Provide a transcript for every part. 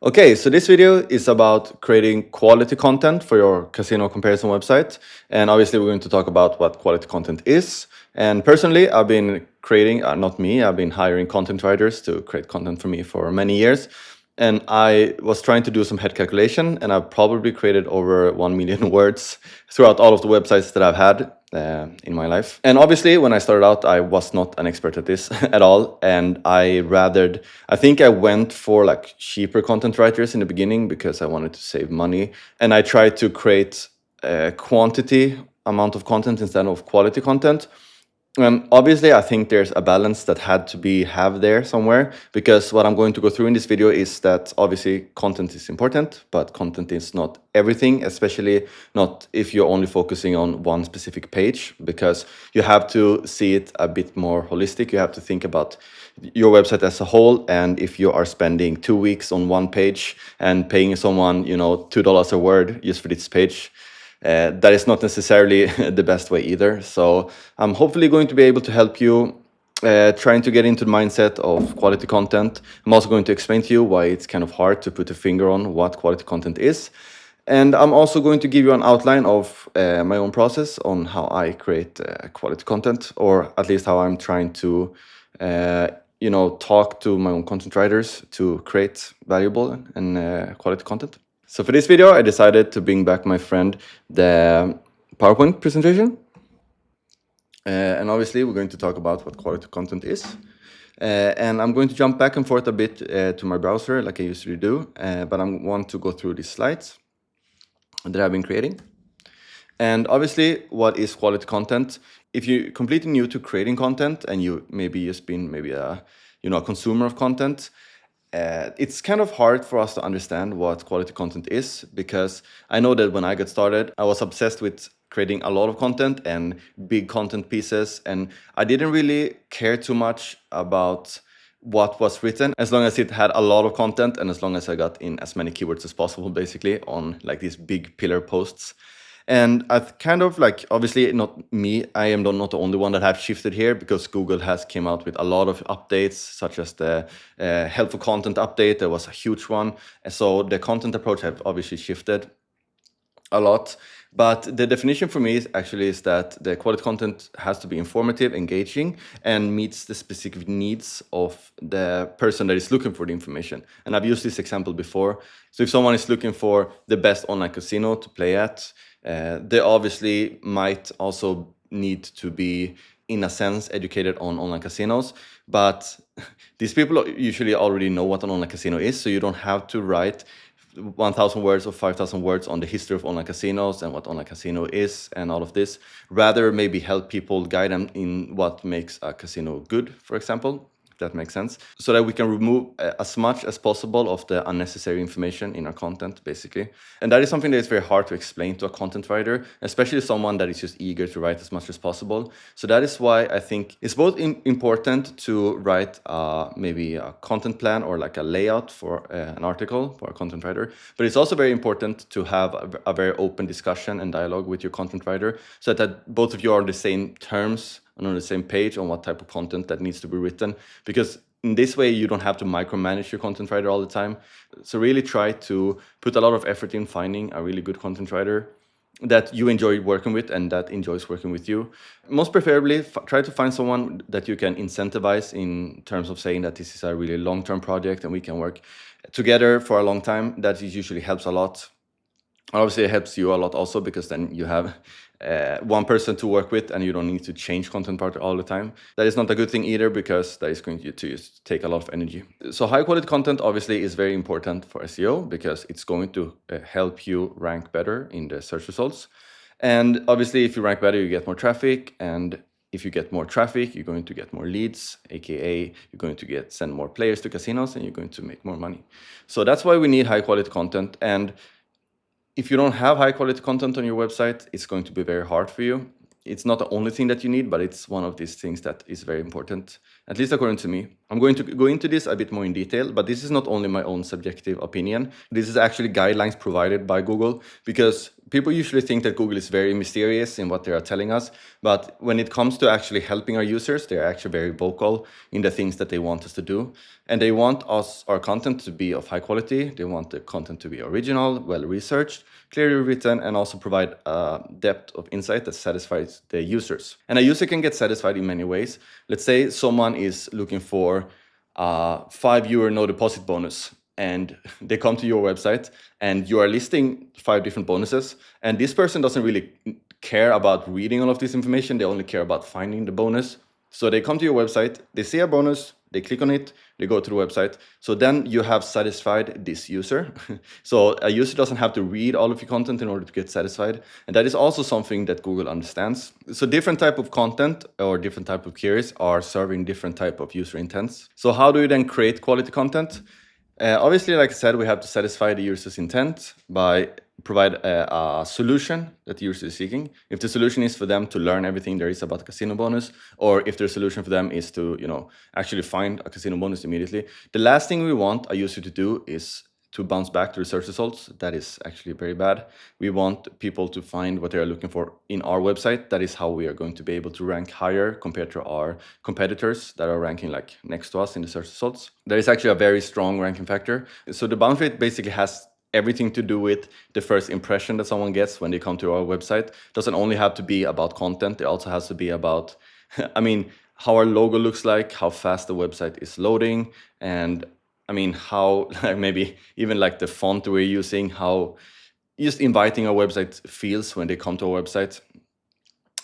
Okay, so this video is about creating quality content for your casino comparison website. And obviously we're going to talk about what quality content is. And personally, I've been creating, not me, I've been hiring content writers to create content for me for many years. And I was trying to do some head calculation, and I've probably created over 1 million words throughout all of the websites that I've had in my life. And obviously, when I started out, I was not an expert at this at all. And I think I went for like cheaper content writers in the beginning because I wanted to save money. And I tried to create a quantity amount of content instead of quality content. Obviously, I think there's a balance that had to be have there somewhere, because what I'm going to go through in this video is that obviously content is important, but content is not everything, especially not if you're only focusing on one specific page, because you have to see it a bit more holistic. You have to think about your website as a whole, and if you are spending 2 weeks on one page and paying someone, $2 a word just for this page, that is not necessarily the best way either. So I'm hopefully going to be able to help you trying to get into the mindset of quality content. I'm also going to explain to you why it's kind of hard to put a finger on what quality content is. And I'm also going to give you an outline of my own process on how I create quality content, or at least how I'm trying to talk to my own content writers to create valuable and quality content. So for this video, I decided to bring back my friend the PowerPoint presentation. And obviously, we're going to talk about what quality content is. And I'm going to jump back and forth a bit to my browser like I usually do. But I want to go through these slides that I've been creating. And obviously, what is quality content? If you're completely new to creating content and you maybe just been a consumer of content, it's kind of hard for us to understand what quality content is, because I know that when I got started, I was obsessed with creating a lot of content and big content pieces, and I didn't really care too much about what was written, as long as it had a lot of content and as long as I got in as many keywords as possible, basically, on like these big pillar posts. And I've kind of like, obviously not me, I am not the only one that have shifted here, because Google has came out with a lot of updates, such as the helpful content update. There was a huge one. And so the content approach have obviously shifted a lot. But the definition for me is that the quality content has to be informative, engaging, and meets the specific needs of the person that is looking for the information. And I've used this example before. So if someone is looking for the best online casino to play at, they obviously might also need to be, in a sense, educated on online casinos. But these people usually already know what an online casino is, so you don't have to write 1,000 words or 5,000 words on the history of online casinos and what online casino is and all of this. Rather, maybe help people, guide them in what makes a casino good, for example, if that makes sense, so that we can remove as much as possible of the unnecessary information in our content, basically. And that is something that is very hard to explain to a content writer, especially someone that is just eager to write as much as possible. So that is why I think it's both important to write maybe a content plan or like a layout for an article for a content writer, but it's also very important to have a very open discussion and dialogue with your content writer, so that both of you are on the same terms and on the same page on what type of content that needs to be written, because in this way you don't have to micromanage your content writer all the time. So really try to put a lot of effort in finding a really good content writer that you enjoy working with and that enjoys working with you. Most preferably, try to find someone that you can incentivize in terms of saying that this is a really long-term project and we can work together for a long time. That usually helps a lot. Obviously, it helps you a lot also, because then you have one person to work with and you don't need to change content part all the time. That is not a good thing either, because that is going to just take a lot of energy. So high quality content obviously is very important for SEO, because it's going to help you rank better in the search results. And obviously, if you rank better, you get more traffic, and if you get more traffic, you're going to get more leads, aka you're going to send more players to casinos, and you're going to make more money. So that's why we need high quality content. And if you don't have high quality content on your website, it's going to be very hard for you. It's not the only thing that you need, but it's one of these things that is very important, at least according to me. I'm going to go into this a bit more in detail, but this is not only my own subjective opinion. This is actually guidelines provided by Google, because People usually think that Google is very mysterious in what they are telling us, but when it comes to actually helping our users, they're actually very vocal in the things that they want us to do. And they want our content to be of high quality. They want the content to be original, well-researched, clearly written, and also provide a depth of insight that satisfies the users. And a user can get satisfied in many ways. Let's say someone is looking for a €5 no deposit bonus, and they come to your website and you are listing 5 different bonuses, and this person doesn't really care about reading all of this information. They only care about finding the bonus. So they come to your website, they see a bonus, they click on it, they go to the website. So then you have satisfied this user. So a user doesn't have to read all of your content in order to get satisfied. And that is also something that Google understands. So different type of content or different type of queries are serving different type of user intents. So how do you then create quality content? Obviously, like I said, we have to satisfy the user's intent by provide a solution that the user is seeking. If the solution is for them to learn everything there is about a casino bonus, or if their solution for them is to, actually find a casino bonus immediately, the last thing we want a user to do is to bounce back to the search results. That is actually very bad. We want people to find what they are looking for in our website. That is how we are going to be able to rank higher compared to our competitors that are ranking like next to us in the search results. That is actually a very strong ranking factor. So the bounce rate basically has everything to do with the first impression that someone gets when they come to our website. It doesn't only have to be about content. It also has to be about, how our logo looks like, how fast the website is loading, and how maybe even like the font we're using, how just inviting our website feels when they come to our website.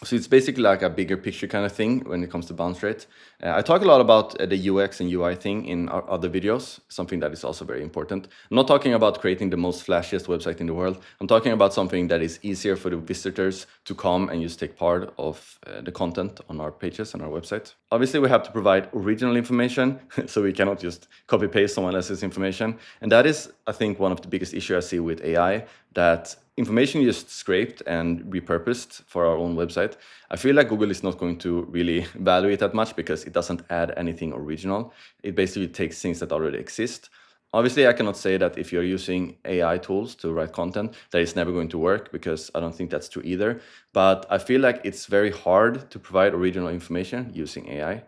So it's basically like a bigger picture kind of thing when it comes to bounce rate. I talk a lot about the UX and UI thing in our other videos, something that is also very important. I'm not talking about creating the most flashiest website in the world. I'm talking about something that is easier for the visitors to come and just take part of the content on our pages and our website. Obviously, we have to provide original information, so we cannot just copy paste someone else's information. And that is, I think, one of the biggest issues I see with AI, that information is just scraped and repurposed for our own website. I feel like Google is not going to really value it that much because it doesn't add anything original. It basically takes things that already exist. Obviously, I cannot say that if you're using AI tools to write content, that it's never going to work, because I don't think that's true either. But I feel like it's very hard to provide original information using AI,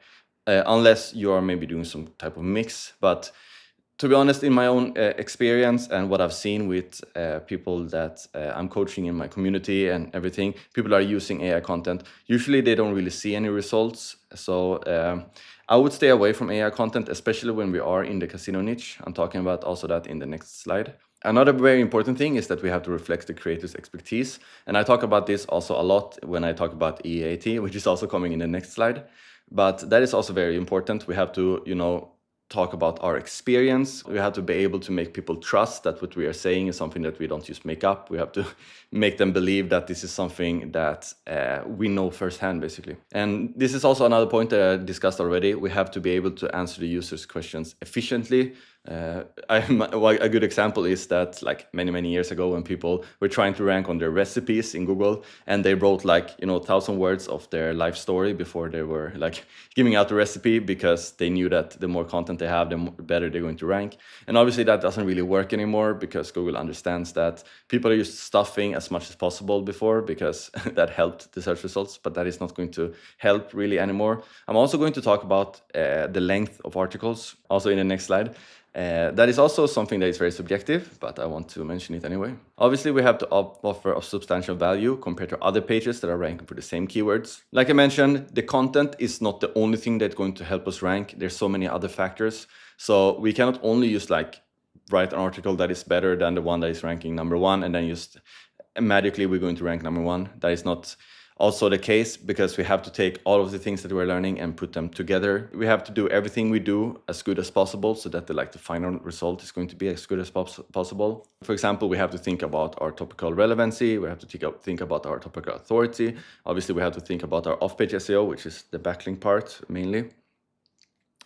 unless you are maybe doing some type of mix. But to be honest, in my own experience and what I've seen with people that I'm coaching in my community and everything, people are using AI content. Usually they don't really see any results. So I would stay away from AI content, especially when we are in the casino niche. I'm talking about also that in the next slide. Another very important thing is that we have to reflect the creator's expertise. And I talk about this also a lot when I talk about EAT, which is also coming in the next slide. But that is also very important. We have to, talk about our experience. We have to be able to make people trust that what we are saying is something that we don't just make up. We have to make them believe that this is something that we know firsthand, basically. And this is also another point that I discussed already. We have to be able to answer the user's questions efficiently. A good example is that, like many years ago, when people were trying to rank on their recipes in Google, and they wrote 1,000 words of their life story before they were giving out the recipe, because they knew that the more content they have, the better they're going to rank. And obviously that doesn't really work anymore, because Google understands that people are just stuffing as much as possible before, because that helped the search results, but that is not going to help really anymore. I'm also going to talk about the length of articles also in the next slide. That is also something that is very subjective, but I want to mention it anyway. Obviously, we have to offer a substantial value compared to other pages that are ranking for the same keywords. Like I mentioned, the content is not the only thing that's going to help us rank. There's so many other factors. So we cannot only just write an article that is better than the one that is ranking number 1, and then just magically we're going to rank number 1. That is not also the case, because we have to take all of the things that we're learning and put them together. We have to do everything we do as good as possible, so that the final result is going to be as good as possible. For example, we have to think about our topical relevancy. We have to think about our topical authority. Obviously, we have to think about our off-page SEO, which is the backlink part mainly.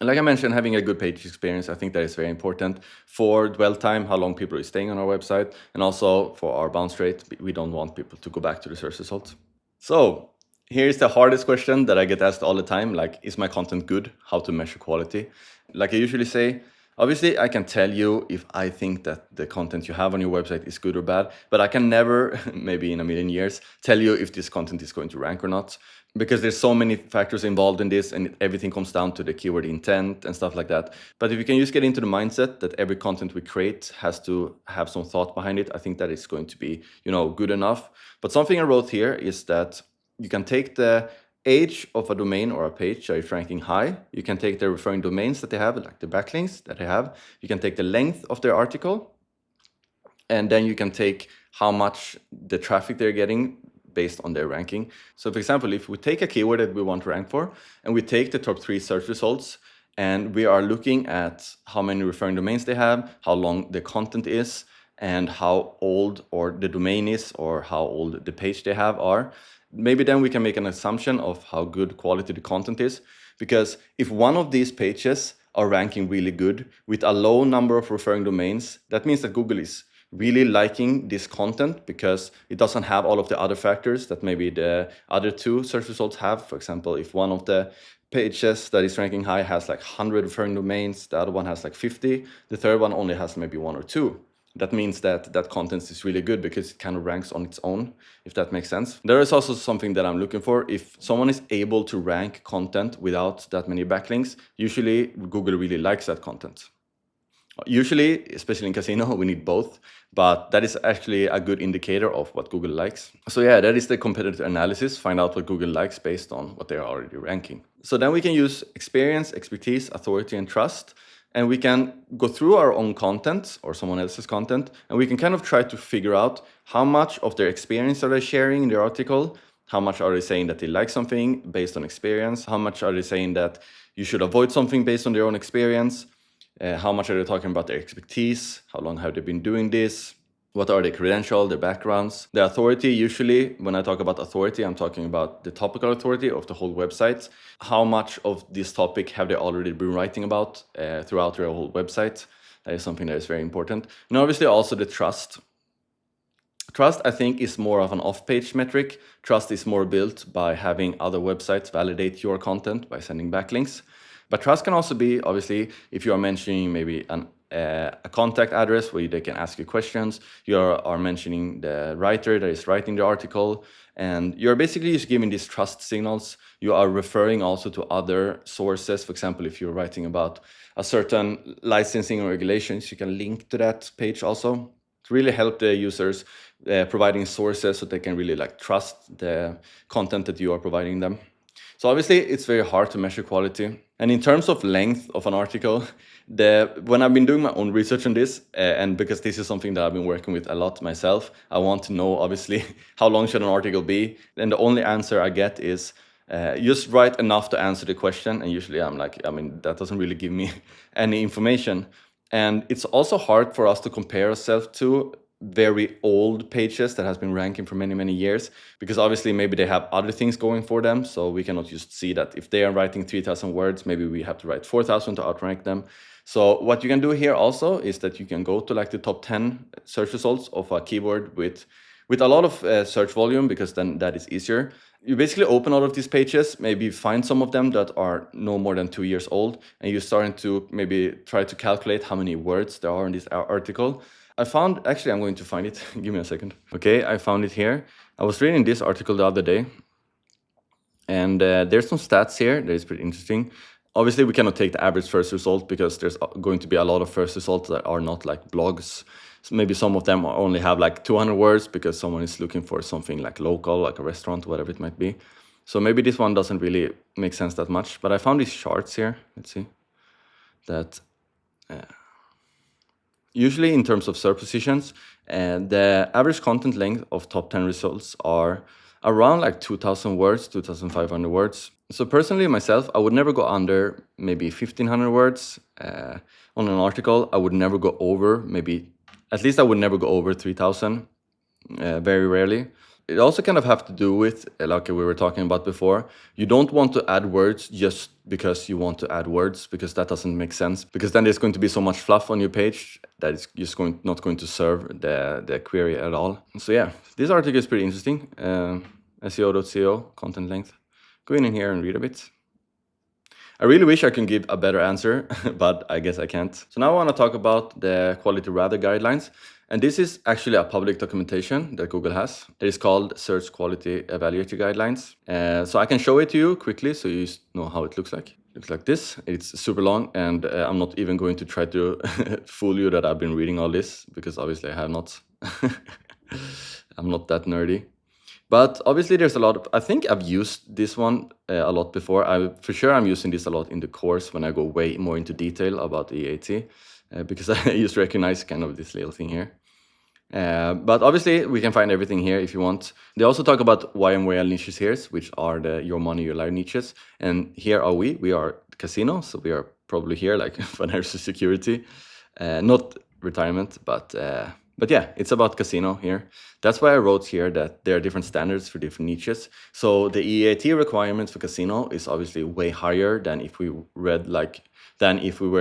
And like I mentioned, having a good page experience, I think that is very important for dwell time, how long people are staying on our website, and also for our bounce rate. We don't want people to go back to the search results. So here's the hardest question that I get asked all the time, is my content good? How to measure quality? Like I usually say, Obviously, I can tell you if I think that the content you have on your website is good or bad, but I can never, maybe in a million years, tell you if this content is going to rank or not, because there's so many factors involved in this, and everything comes down to the keyword intent and stuff like that. But if you can just get into the mindset that every content we create has to have some thought behind it, I think that it's going to be, good enough. But something I wrote here is that you can take the age of a domain or a page that is ranking high. You can take the referring domains that they have, like the backlinks that they have. You can take the length of their article, and then you can take how much the traffic they're getting based on their ranking. So for example, if we take a keyword that we want to rank for, and we take the top 3 search results, and we are looking at how many referring domains they have, how long the content is, and how old or the domain is, or how old the page they have are, maybe then we can make an assumption of how good quality the content is. Because if one of these pages are ranking really good with a low number of referring domains, that means that Google is really liking this content because it doesn't have all of the other factors that maybe the other 2 search results have. For example, if one of the pages that is ranking high has like 100 referring domains, the other one has like 50, the third one only has maybe 1 or 2. That means that that content is really good because it kind of ranks on its own, if that makes sense. There is also something that I'm looking for. If someone is able to rank content without that many backlinks, usually Google really likes that content. Usually, especially in casino, we need both, but that is actually a good indicator of what Google likes. So yeah, that is the competitor analysis, find out what Google likes based on what they are already ranking. So then we can use experience, expertise, authority, and trust. And we can go through our own content or someone else's content, and we can kind of try to figure out how much of their experience are they sharing in their article, how much are they saying that they like something based on experience, how much are they saying that you should avoid something based on their own experience, how much are they talking about their expertise, how long have they been doing this, what are their credentials, their backgrounds. The authority, usually when I talk about authority, I'm talking about the topical authority of the whole website. How much of this topic have they already been writing about throughout their whole website? That is something that is very important. And obviously also the trust. Trust, I think, is more of an off-page metric. Trust is more built by having other websites validate your content by sending backlinks. But trust can also be, obviously, if you are mentioning maybe a contact address where they can ask you questions, you are mentioning the writer that is writing the article, and you're basically just giving these trust signals. You are referring also to other sources. For example, if you're writing about a certain licensing or regulations, you can link to that page also to really help the users, providing sources so they can really trust the content that you are providing them. So obviously it's very hard to measure quality. And in terms of length of an article, when I've been doing my own research on this, and because this is something that I've been working with a lot myself, I want to know obviously how long should an article be. And the only answer I get is just write enough to answer the question. And usually I'm like, that doesn't really give me any information. And it's also hard for us to compare ourselves to very old pages that has been ranking for many, many years, because obviously maybe they have other things going for them. So we cannot just see that if they are writing 3,000 words, maybe we have to write 4,000 to outrank them. So what you can do here also is that you can go to the top 10 search results of a keyword with a lot of search volume, because then that is easier. You basically open all of these pages, maybe find some of them that are no more than 2 years old, and you're starting to maybe try to calculate how many words there are in this article. I found, actually I'm going to find it, give me a second. Okay, I found it here. I was reading this article the other day, and there's some stats here that is pretty interesting. Obviously we cannot take the average first result, because there's going to be a lot of first results that are not like blogs. So maybe some of them only have 200 words because someone is looking for something local, like a restaurant, whatever it might be. So maybe this one doesn't really make sense that much, but I found these charts here. Let's see. That usually in terms of SERP positions, the average content length of top 10 results are around 2,000 words, 2,500 words. So personally myself, I would never go under maybe 1,500 words on an article. I would never go over at least I would never go over 3,000, very rarely. It also kind of have to do with, like we were talking about before, you don't want to add words just because you want to add words, because that doesn't make sense. Because then there's going to be so much fluff on your page that it's just not going to serve the query at all. So yeah, this article is pretty interesting. SEO.co, content length. Go in here and read a bit. I really wish I can give a better answer, but I guess I can't. So now I want to talk about the Quality Radar guidelines. And this is actually a public documentation that Google has. It is called Search Quality Evaluator Guidelines. So I can show it to you quickly so you know how it looks like. It looks like this. It's super long, and I'm not even going to try to fool you that I've been reading all this, because obviously I have not. I'm not that nerdy. But obviously there's a lot of, I think I've used this one a lot before. For sure I'm using this a lot in the course when I go way more into detail about EAT, because I just recognize kind of this little thing here. But obviously we can find everything here if you want. They also talk about YMWL niches here, which are the your money, your life niches. And here are we are casino, so we are probably here like financial security, not retirement, but yeah, it's about casino here. That's why I wrote here that there are different standards for different niches. So the EAT requirements for casino is obviously way higher than if we were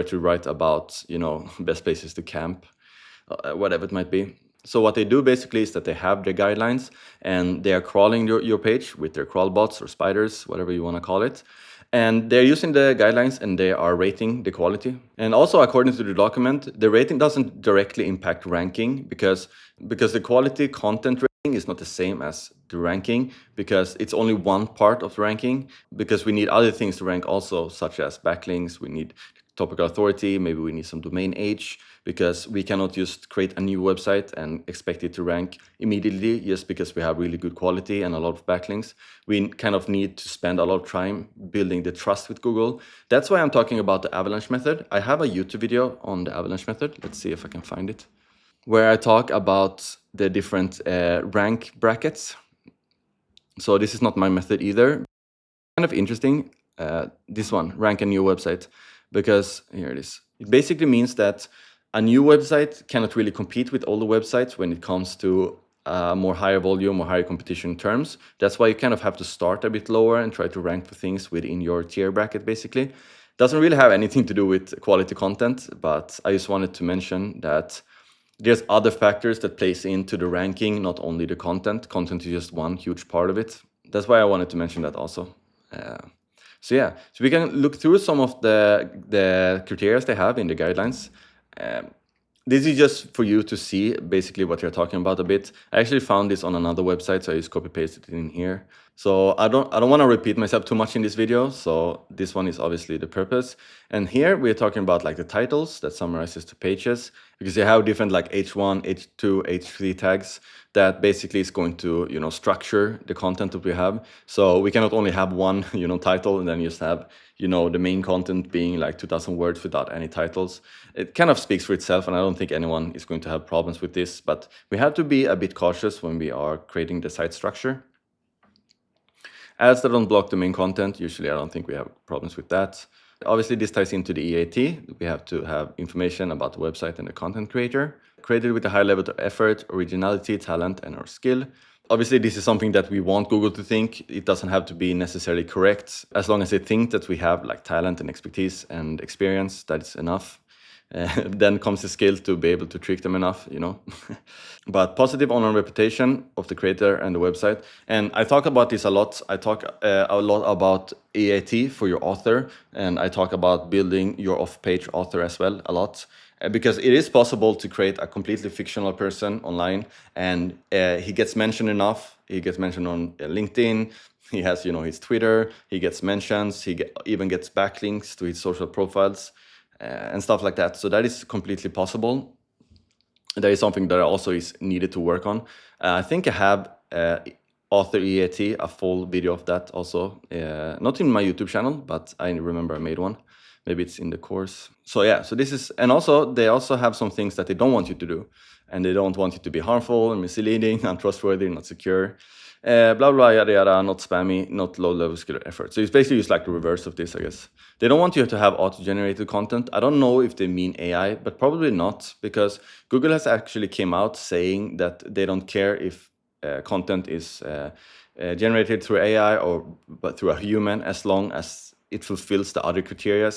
to write about, you know, best places to camp, whatever it might be. So what they do basically is that they have their guidelines and they are crawling your page with their crawl bots or spiders, whatever you want to call it. And they're using the guidelines and they are rating the quality. And also, according to the document, the rating doesn't directly impact ranking because the quality content rating is not the same as the ranking, because it's only one part of the ranking, because we need other things to rank also, such as backlinks, we need topical authority, maybe we need some domain age, because we cannot just create a new website and expect it to rank immediately just because we have really good quality and a lot of backlinks. We kind of need to spend a lot of time building the trust with Google. That's why I'm talking about the avalanche method. I have a YouTube video on the avalanche method. Let's see if I can find it, where I talk about the different rank brackets. So this is not my method either. Kind of interesting, this one, rank a new website, because here it is. It basically means that a new website cannot really compete with older websites when it comes to more higher volume or higher competition terms. That's why you kind of have to start a bit lower and try to rank for things within your tier bracket, basically. Doesn't really have anything to do with quality content, but I just wanted to mention that there's other factors that plays into the ranking, not only the content. Content is just one huge part of it. That's why I wanted to mention that also. So yeah, so we can look through some of the criteria they have in the guidelines. This is just for you to see basically what you're talking about a bit. I actually found this on another website, so I just copy pasted it in here. So I don't want to repeat myself too much in this video. So this one is obviously the purpose. And here we're talking about like the titles that summarizes the pages, because you have different like H1, H2, H3 tags that basically is going to, you know, structure the content that we have. So we cannot only have one, you know, title and then just have, you know, the main content being like 2000 words without any titles. It kind of speaks for itself, and I don't think anyone is going to have problems with this, but we have to be a bit cautious when we are creating the site structure. Ads that don't block the main content, usually I don't think we have problems with that. Obviously, this ties into the EAT. We have to have information about the website and the content creator, created with a high level of effort, originality, talent, and/or skill. Obviously, this is something that we want Google to think. It doesn't have to be necessarily correct. As long as they think that we have like talent and expertise and experience, that's enough. Then comes the skill to be able to trick them enough, you know. But positive online reputation of the creator and the website. And I talk about this a lot. I talk a lot about EAT for your author, and I talk about building your off-page author as well a lot. Because it is possible to create a completely fictional person online, and he gets mentioned enough. He gets mentioned on LinkedIn. He has, you know, his Twitter. He gets mentions. Even gets backlinks to his social profiles and stuff like that. So that is completely possible. That is something that also is needed to work on. I think I have author EAT, a full video of that also. Not in my YouTube channel, but I remember I made one. Maybe it's in the course. So yeah, so this is, and also they also have some things that they don't want you to do, and they don't want you to be harmful and misleading, untrustworthy, not secure, blah, blah, yada, yada, not spammy, not low-level skill effort. So it's basically just like the reverse of this, I guess. They don't want you to have auto-generated content. I don't know if they mean AI, but probably not, because Google has actually came out saying that they don't care if content is generated through AI but through a human, as long as it fulfills the other criteria.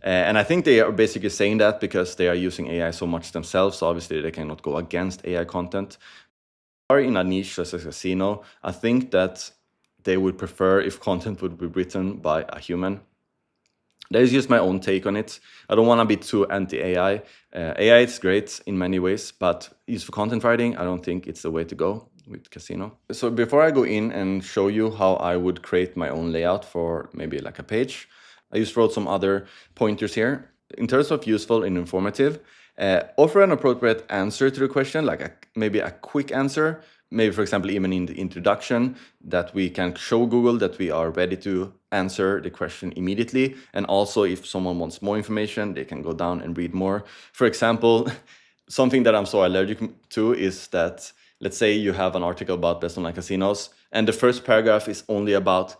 And I think they are basically saying that because they are using AI so much themselves, so obviously they cannot go against AI content. Are in a niche such as casino, I think that they would prefer if content would be written by a human. That is just my own take on it. I don't want to be too anti-AI. AI is great in many ways, but used for content writing, I don't think it's the way to go with Casino. So before I go in and show you how I would create my own layout for maybe like a page, I just wrote some other pointers here. In terms of useful and informative, offer an appropriate answer to the question, like maybe a quick answer. Maybe, for example, even in the introduction, that we can show Google that we are ready to answer the question immediately. And also, if someone wants more information, they can go down and read more. For example, something that I'm so allergic to is that, let's say you have an article about best online casinos, and the first paragraph is only about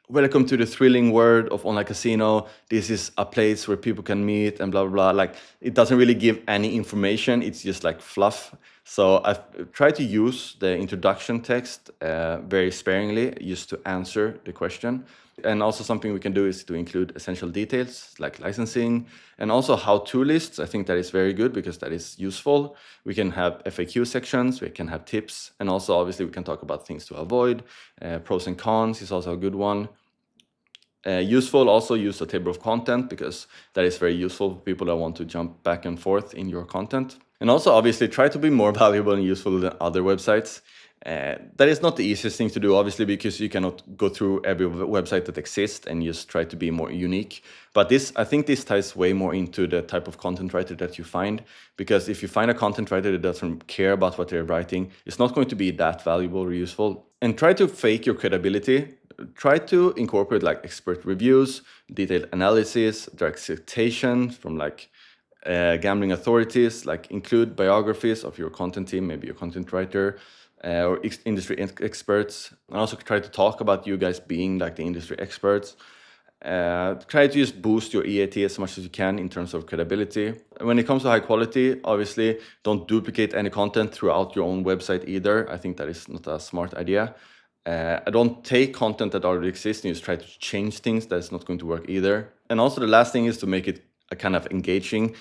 welcome to the thrilling world of online casino. This is a place where people can meet and blah, blah, blah. Like, it doesn't really give any information. It's just like fluff. So I've tried to use the introduction text very sparingly just to answer the question. And also something we can do is to include essential details like licensing and also how-to lists. I think that is very good because that is useful. We can have FAQ sections, we can have tips, and also obviously we can talk about things to avoid. Pros and cons is also a good one. Useful, also use a table of content because that is very useful for people that want to jump back and forth in your content. And also obviously try to be more valuable and useful than other websites. That is not the easiest thing to do, obviously, because you cannot go through every website that exists and just try to be more unique. But I think this ties way more into the type of content writer that you find, because if you find a content writer that doesn't care about what they're writing, it's not going to be that valuable or useful. And try to fake your credibility. Try to incorporate like expert reviews, detailed analysis, direct citations from like gambling authorities, like include biographies of your content team, maybe your content writer or industry experts, and also try to talk about you guys being like the industry experts. Try to just boost your EAT as much as you can in terms of credibility. When it comes to high quality, obviously don't duplicate any content throughout your own website either. I think that is not a smart idea. I don't take content that already exists and just try to change things. That's not going to work either. And also the last thing is to make it a kind of engaging.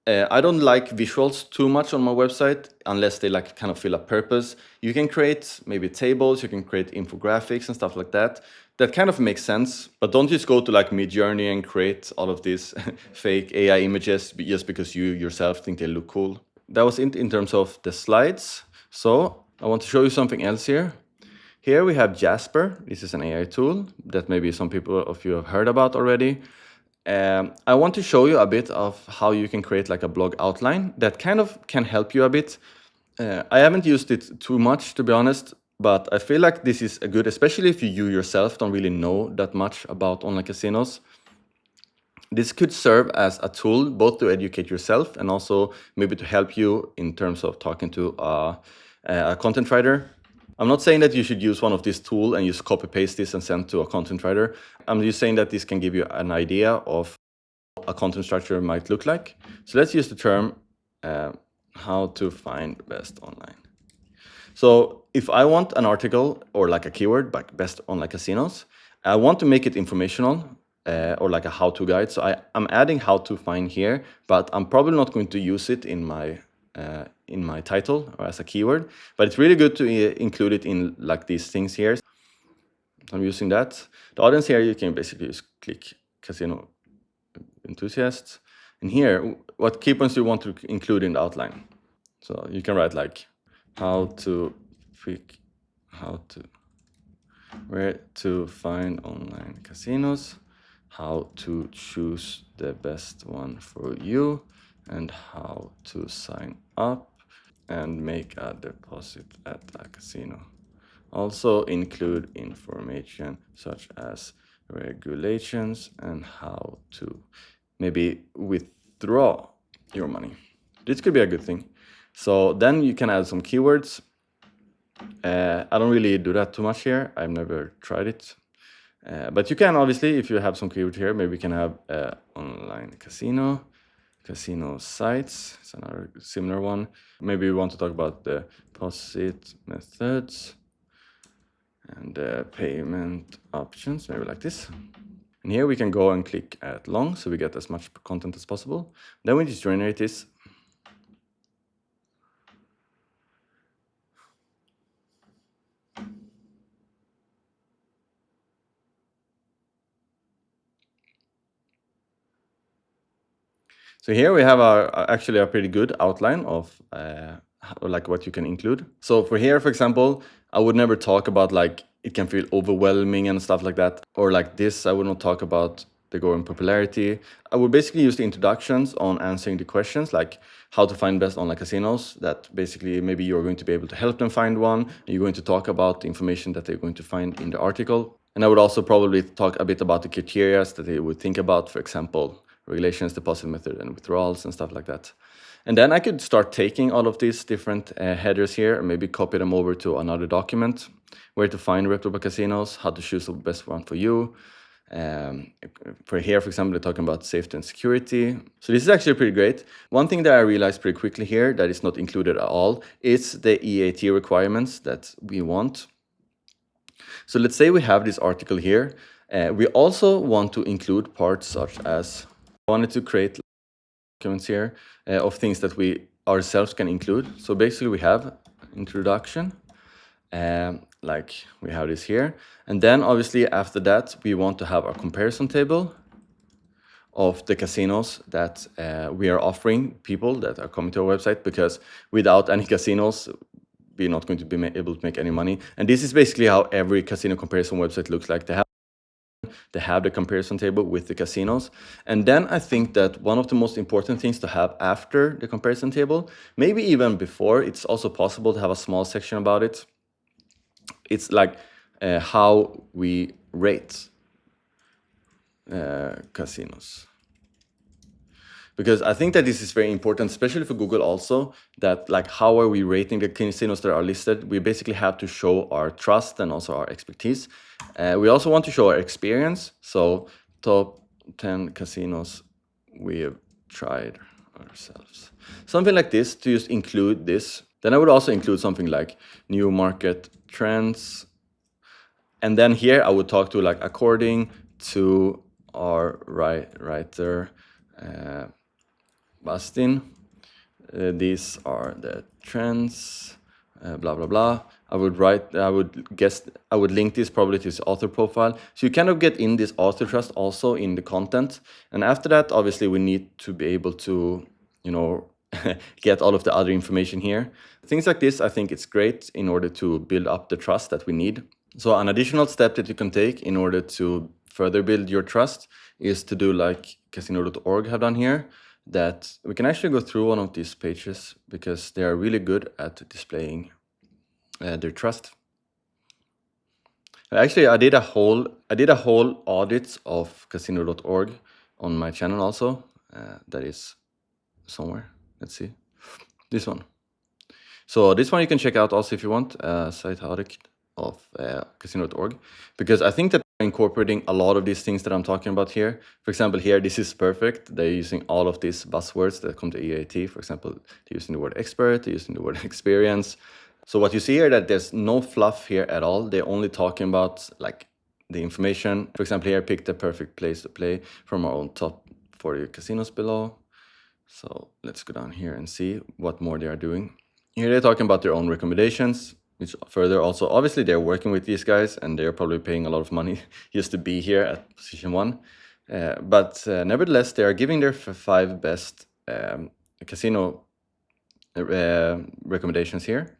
I don't like visuals too much on my website unless they like kind of fill a purpose. You can create maybe tables, you can create infographics and stuff like that. That kind of makes sense, but don't just go to like Midjourney and create all of these fake AI images just because you yourself think they look cool. That was in terms of the slides. So I want to show you something else here. Here we have Jasper. This is an AI tool that maybe some people of you have heard about already. I want to show you a bit of how you can create like a blog outline that kind of can help you a bit. I haven't used it too much, to be honest, but I feel like this is a good, especially if you yourself don't really know that much about online casinos. This could serve as a tool both to educate yourself and also maybe to help you in terms of talking to a content writer. I'm not saying that you should use one of these tools and just copy paste this and send to a content writer. I'm just saying that this can give you an idea of what a content structure might look like. So let's use the term how to find best online. So if I want an article or like a keyword like best online casinos, I want to make it informational or like a how-to guide. So I'm adding how to find here, but I'm probably not going to use it in my title or as a keyword. But it's really good to include it in like these things here. I'm using that. The audience here, you can basically just click casino enthusiasts. And here, what keypoints do you want to include in the outline? So you can write like where to find online casinos, how to choose the best one for you, and how to sign up and make a deposit at a casino. Also include information such as regulations and how to maybe withdraw your money. This could be a good thing. So then you can add some keywords. I don't really do that too much here. I've never tried it. But you can obviously, if you have some keyword here, maybe we can have online casino sites. It's another similar one. Maybe we want to talk about the deposit methods and payment options, maybe like this. And here we can go and click add long, so we get as much content as possible. Then we just generate this. So here we have actually a pretty good outline of like what you can include. So for here, for example, I would never talk about like it can feel overwhelming and stuff like that. Or like this, I would not talk about the growing popularity. I would basically use the introductions on answering the questions like how to find best online casinos, that basically maybe you're going to be able to help them find one. And you're going to talk about the information that they're going to find in the article. And I would also probably talk a bit about the criteria that they would think about, for example, regulations, deposit method, and withdrawals and stuff like that. And then I could start taking all of these different headers here and maybe copy them over to another document, where to find reputable casinos, how to choose the best one for you. For here, for example, they're talking about safety and security. So this is actually pretty great. One thing that I realized pretty quickly here that is not included at all is the EAT requirements that we want. So let's say we have this article here. We also want to include parts such as, I wanted to create documents here of things that we ourselves can include. So basically we have introduction, like we have this here. And then obviously after that, we want to have a comparison table of the casinos that we are offering people that are coming to our website, because without any casinos, we're not going to be able to make any money. And this is basically how every casino comparison website looks like. They have the comparison table with the casinos. And then I think that one of the most important things to have after the comparison table, maybe even before, it's also possible to have a small section about it. It's like how we rate casinos. Because I think that this is very important, especially for Google also, that like how are we rating the casinos that are listed? We basically have to show our trust and also our expertise. We also want to show our experience. So top 10 casinos we have tried ourselves. Something like this, to just include this. Then I would also include something like new market trends. And then here I would talk to like according to our writer, Bastin, these are the trends, blah blah blah. I would link this probably to his author profile. So you kind of get in this author trust also in the content. And after that, obviously we need to be able to, you know, get all of the other information here. Things like this, I think it's great in order to build up the trust that we need. So an additional step that you can take in order to further build your trust is to do like casino.org have done here, that we can actually go through one of these pages because they are really good at displaying their trust. Actually, I did a whole audit of casino.org on my channel also. That is somewhere. Let's see. This one. So this one you can check out also if you want, site audit of casino.org, because I think that they're incorporating a lot of these things that I'm talking about here. For example, here, this is perfect. They're using all of these buzzwords that come to EAT. For example, they're using the word expert, they're using the word experience. So what you see here, that there's no fluff here at all. They're only talking about like the information. For example, here, pick the perfect place to play from our own top 40 casinos below. So let's go down here and see what more they are doing. Here they're talking about their own recommendations, which further also, obviously they're working with these guys and they're probably paying a lot of money just to be here at position 1. But nevertheless, they are giving their 5 best casino recommendations here.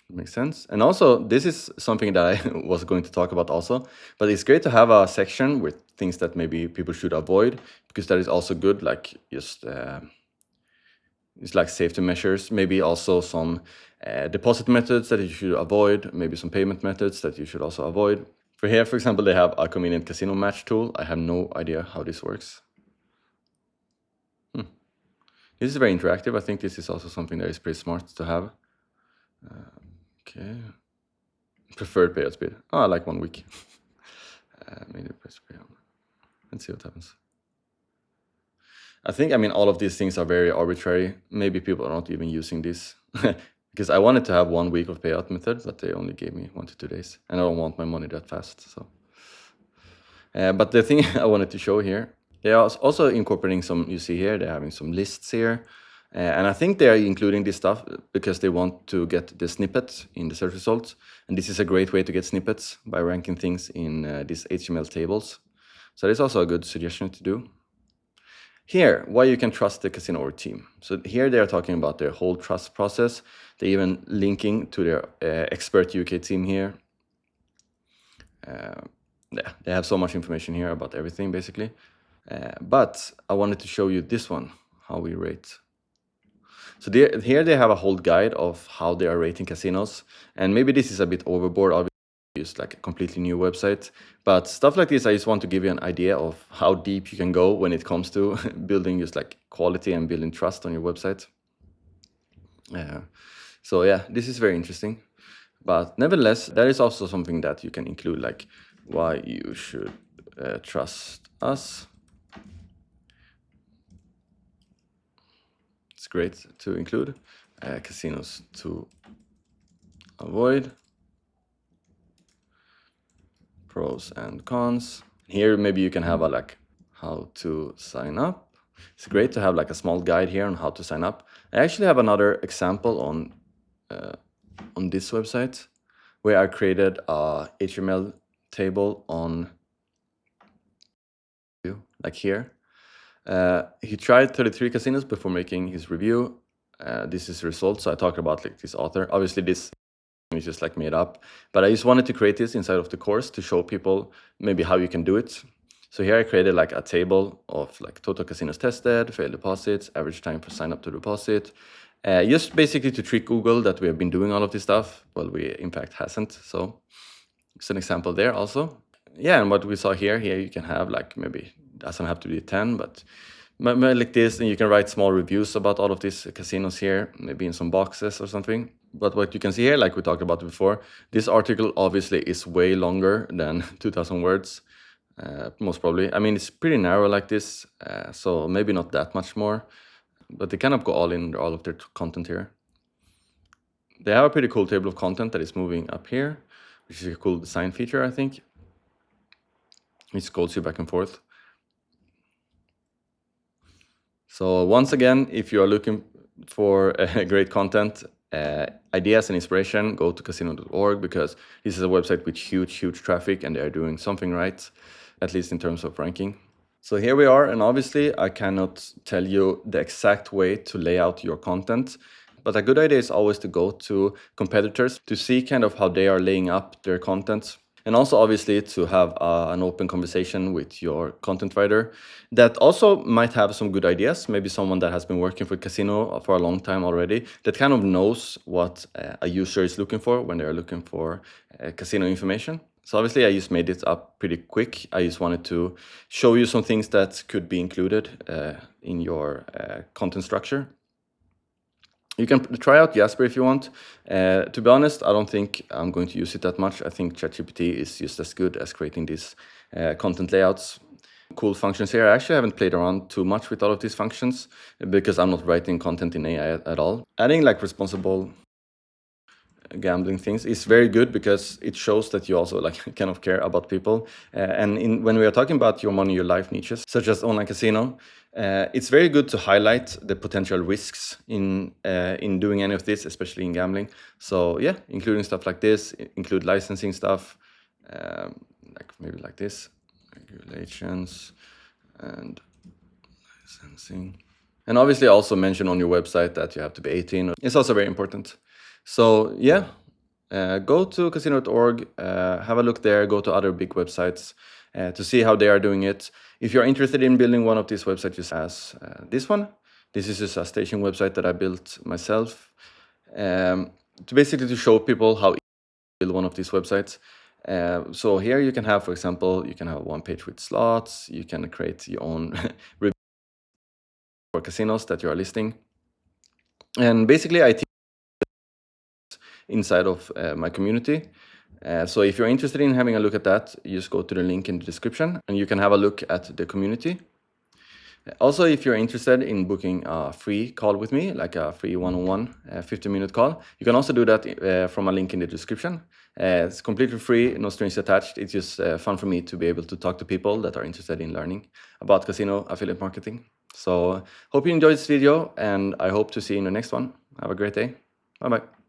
Makes sense. And also, this is something that I was going to talk about also, but it's great to have a section with things that maybe people should avoid, because that is also good, like just it's like safety measures, maybe also some deposit methods that you should avoid, maybe some payment methods that you should also avoid. For here, for example, they have a convenient casino match tool. I have no idea how this works. This is very interactive. I think this is also something that is pretty smart to have. Okay. Preferred payout speed. Oh, I like 1 week. Maybe press payout. Let's see what happens. I think, I mean, all of these things are very arbitrary. Maybe people are not even using this because I wanted to have 1 week of payout method, but they only gave me 1 to 2 days, and I don't want my money that fast. So, but the thing I wanted to show here, they are also incorporating some. You see here, they're having some lists here, and I think they are including this stuff because they want to get the snippet in the search results, and this is a great way to get snippets by ranking things in these HTML tables. So that's also a good suggestion to do. Here, why you can trust the casino or team. So here they are talking about their whole trust process. They're even linking to their expert UK team here. Yeah, they have so much information here about everything basically. But I wanted to show you this one, how we rate. So here they have a whole guide of how they are rating casinos. And maybe this is a bit overboard, obviously it's like a completely new website. But stuff like this, I just want to give you an idea of how deep you can go when it comes to building just like quality and building trust on your website. So yeah, this is very interesting. But nevertheless, there is also something that you can include, like why you should trust us. It's great to include casinos to avoid, pros and cons. Here maybe you can have a like how to sign up. It's great to have like a small guide here on how to sign up. I actually have another example on this website where I created a HTML table on like here. He tried 33 casinos before making his review. This is the result. So I talked about like this author. Obviously this is just like made up, but I just wanted to create this inside of the course to show people maybe how you can do it. So here I created like a table of like total casinos tested, failed deposits, average time for sign up to deposit. Just basically to trick Google that we have been doing all of this stuff. Well, we in fact hasn't. So it's an example there also. Yeah, and what we saw here you can have like maybe doesn't have to be 10, but like this, and you can write small reviews about all of these casinos here, maybe in some boxes or something. But what you can see here, like we talked about before, this article obviously is way longer than 2000 words, most probably. I mean, it's pretty narrow like this, so maybe not that much more, but they kind of go all in all of their content here. They have a pretty cool table of content that is moving up here, which is a cool design feature, I think. It scrolls you back and forth. So once again, if you are looking for great content, ideas and inspiration, go to casino.org, because this is a website with huge traffic and they are doing something right, at least in terms of ranking. So here we are, and obviously I cannot tell you the exact way to lay out your content, but a good idea is always to go to competitors to see kind of how they are laying up their content. And also obviously to have an open conversation with your content writer that also might have some good ideas, maybe someone that has been working for casino for a long time already, that kind of knows what a user is looking for when they're looking for casino information. So obviously I just made it up pretty quick. I just wanted to show you some things that could be included in your content structure. You can try out Jasper if you want. To be honest, I don't think I'm going to use it that much. I think ChatGPT is just as good as creating these content layouts. Cool functions here. I actually haven't played around too much with all of these functions because I'm not writing content in AI at all. Adding like responsible gambling things is very good because it shows that you also like kind of care about people. And when we are talking about your money, your life niches, such as online casino, it's very good to highlight the potential risks in doing any of this, especially in gambling. So yeah, including stuff like this, include licensing stuff, like maybe like this, regulations and licensing. And obviously also mention on your website that you have to be 18. It's also very important. So yeah, go to casino.org, have a look there, go to other big websites to see how they are doing it. If you're interested in building one of these websites, just as this one. This is just a station website that I built myself to basically to show people how to build one of these websites. So here you can have, for example, you can have one page with slots, you can create your own review for casinos that you are listing. And basically I teach inside of my community. So if you're interested in having a look at that, you just go to the link in the description and you can have a look at the community. Also, if you're interested in booking a free call with me, like a free one-on-one 15-minute call, you can also do that from a link in the description. It's completely free, no strings attached. It's just fun for me to be able to talk to people that are interested in learning about casino affiliate marketing. So hope you enjoyed this video and I hope to see you in the next one. Have a great day. Bye-bye.